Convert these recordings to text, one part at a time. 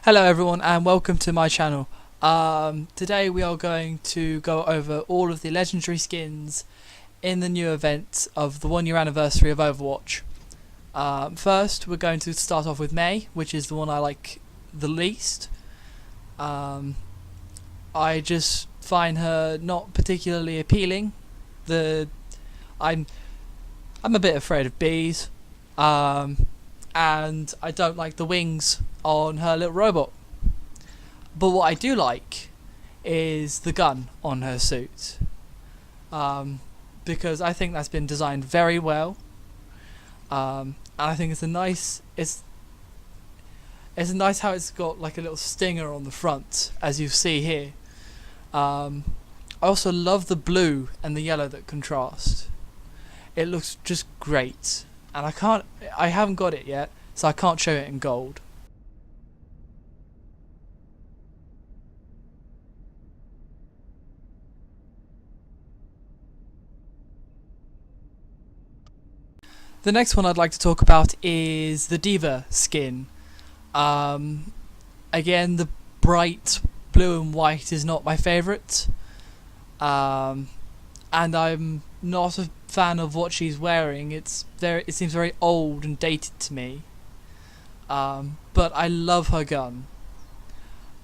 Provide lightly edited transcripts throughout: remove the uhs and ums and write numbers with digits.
Hello everyone and welcome to my channel. Today we are going to go over all of the legendary skins in the new event of the 1 year anniversary of Overwatch. First we're going to start off with May, which is the one I like the least. I just find her not particularly appealing. I'm a bit afraid of bees. And I don't like the wings on her little robot. But what I do like is the gun on her suit, because I think that's been designed very well, and I think it's nice how it's got like a little stinger on the front, as you see here. I also love the blue and the yellow that contrast. It looks just great. And I haven't got it yet, so I can't show it in gold. The next one I'd like to talk about is the D.va skin. Again, the bright blue and white is not my favourite. And I'm not a fan of what she's wearing. It seems very old and dated to me. But I love her gun.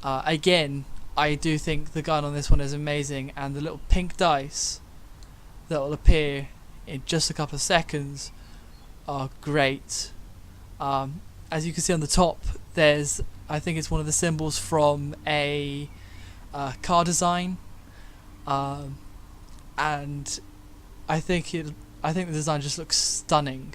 Again, I do think the gun on this one is amazing, and the little pink dice that will appear in just a couple of seconds are great. As you can see on the top, I think it's one of the symbols from a car design. And I think the design just looks stunning.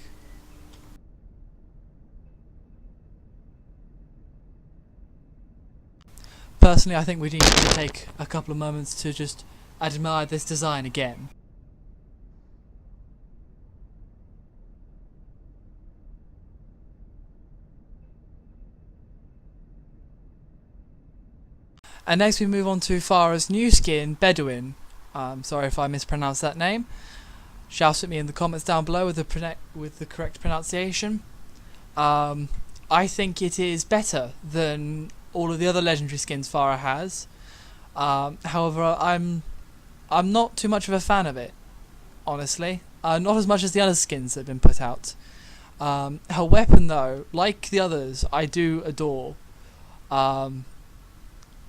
Personally, I think we need to take a couple of moments to just admire this design again. And next we move on to Farah's new skin, Bedouin. Sorry if I mispronounced that name. Shout at me in the comments down below with the correct pronunciation. I think it is better than all of the other legendary skins Farah has. However, I'm not too much of a fan of it, honestly. Not as much as the other skins that have been put out. Her weapon, though, like the others, I do adore.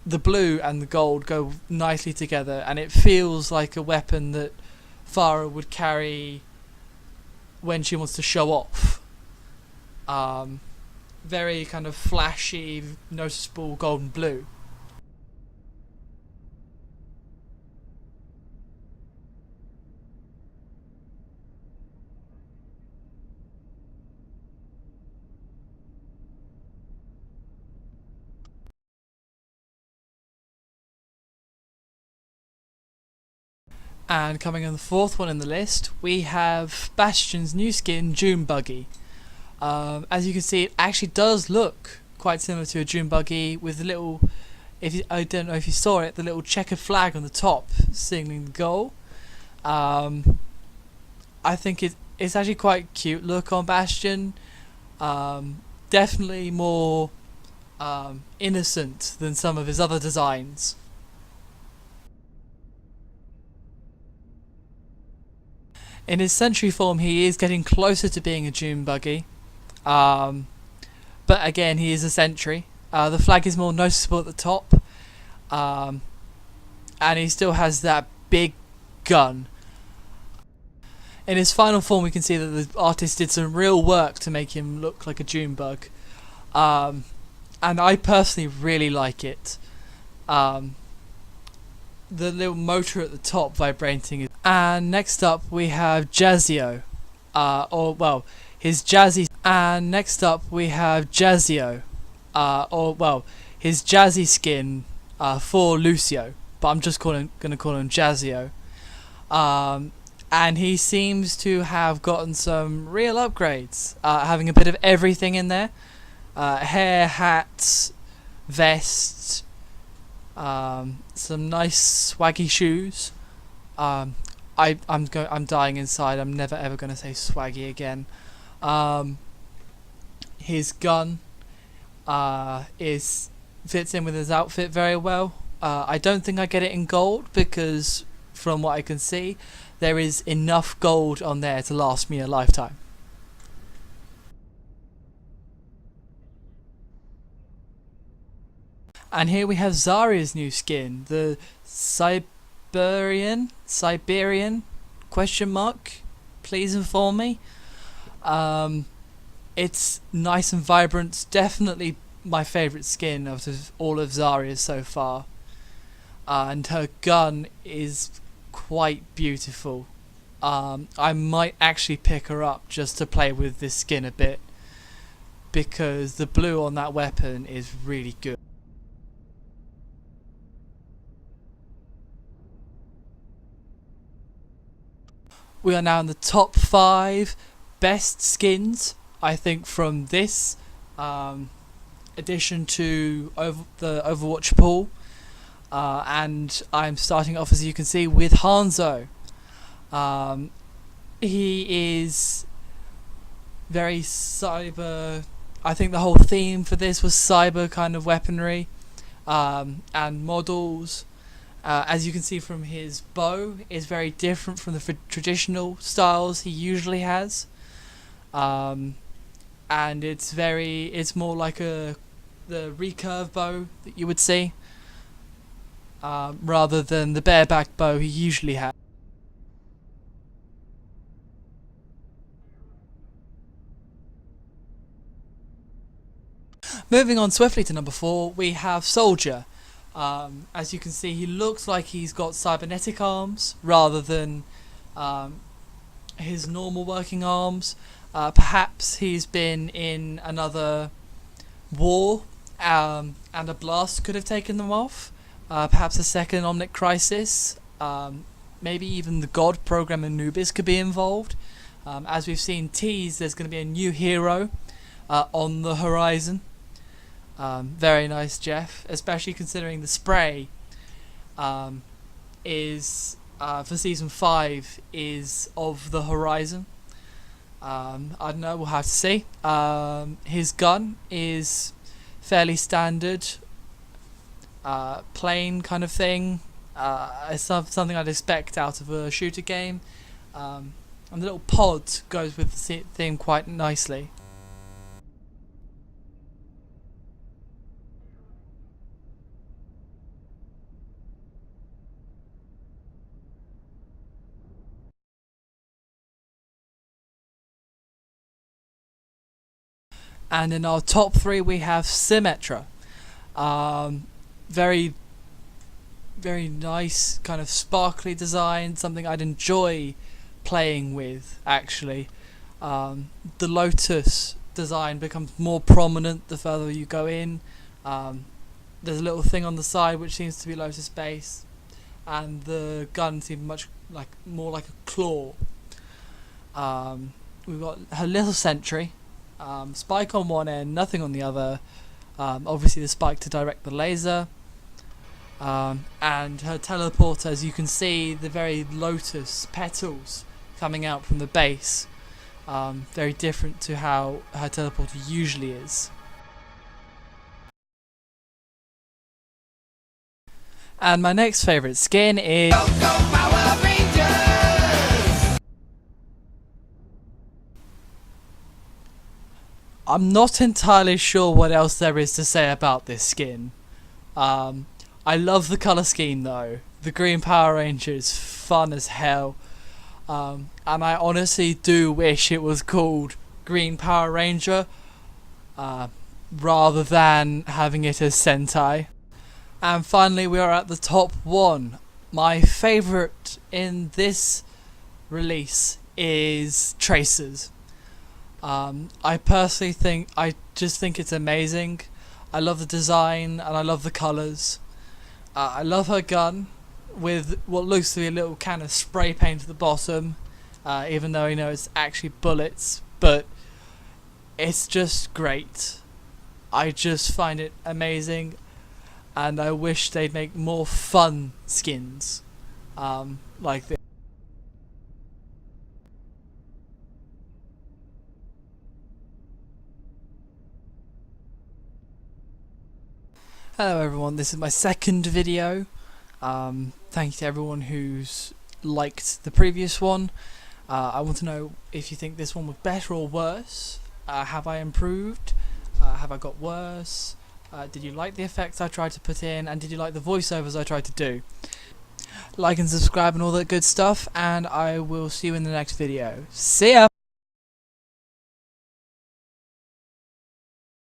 The blue and the gold go nicely together, and it feels like a weapon that Farah would carry when she wants to show off. Very kind of flashy, noticeable golden blue. And coming on the fourth one in the list, we have Bastion's new skin, June Buggy. As you can see, it actually does look quite similar to a June Buggy with the little, I don't know if you saw it, the little checkered flag on the top signaling the goal. I think it's actually quite cute look on Bastion. Definitely more innocent than some of his other designs. In his Sentry form, he is getting closer to being a June Buggy. But again, he is a Sentry. The flag is more noticeable at the top. And he still has that big gun. In his final form, we can see that the artist did some real work to make him look like a June Bug. And I personally really like it. The little motor at the top vibrating. And next up we have Jazzio, his jazzy. And next up we have Jazzio, his jazzy skin for Lucio, but I'm just gonna call him Jazzio. And he seems to have gotten some real upgrades, having a bit of everything in there: hair, hats, vest. Some nice swaggy shoes. I'm dying inside. I'm never ever gonna say swaggy again. His gun is fits in with his outfit very well. I don't think I get it in gold because, from what I can see, there is enough gold on there to last me a lifetime. And here we have Zarya's new skin, the Siberian question mark. Please inform me. Um, it's nice and vibrant. Definitely my favourite skin out of all of Zarya's so far. And her gun is quite beautiful. I might actually pick her up just to play with this skin a bit because the blue on that weapon is really good. We are now in the top 5 best skins, I think, from this addition to the Overwatch pool. And I'm starting off, as you can see, with Hanzo. He is very cyber. I think the whole theme for this was cyber kind of weaponry and models. As you can see from his bow, is very different from the traditional styles he usually has, and it's more like the recurve bow that you would see, rather than the bareback bow he usually has. Moving on swiftly to number 4, we have Soldier. As you can see, he looks like he's got cybernetic arms rather than his normal working arms. Perhaps he's been in another war and a blast could have taken them off. Perhaps a second Omnic Crisis. Maybe even the God program Anubis could be involved. As we've seen teased, there's going to be a new hero on the horizon. Very nice, Jeff, especially considering the spray is for season 5 is of the horizon. I don't know, we'll have to see. His gun is fairly standard, plain kind of thing. It's something I'd expect out of a shooter game. And the little pod goes with the theme quite nicely. And in our top 3 we have Symmetra. Very, very nice, kind of sparkly design, something I'd enjoy playing with, actually. The Lotus design becomes more prominent the further you go in. There's a little thing on the side which seems to be Lotus base, and the gun seems much more like a claw. We've got her little sentry, spike on one end, nothing on the other. Obviously the spike to direct the laser. And her teleporter, as you can see, the very lotus petals coming out from the base. Very different to how her teleporter usually is. And my next favourite skin is... Power Rangers! I'm not entirely sure what else there is to say about this skin. I love the colour scheme though. The green Power Ranger is fun as hell. And I honestly do wish it was called Green Power Ranger rather than having it as Sentai. And finally we are at the top 1. My favourite in this release is Tracers. I personally just think it's amazing. I love the design and I love the colours. I love her gun with what looks to be a little can of spray paint at the bottom, even though it's actually bullets, but it's just great. I just find it amazing, and I wish they'd make more fun skins like this. Hello everyone, this is my second video. Thank you to everyone who's liked the previous one. I want to know if you think this one was better or worse. Have I improved? Have I got worse? Did you like the effects I tried to put in? And did you like the voiceovers I tried to do? Like and subscribe and all that good stuff, and I will see you in the next video. See ya!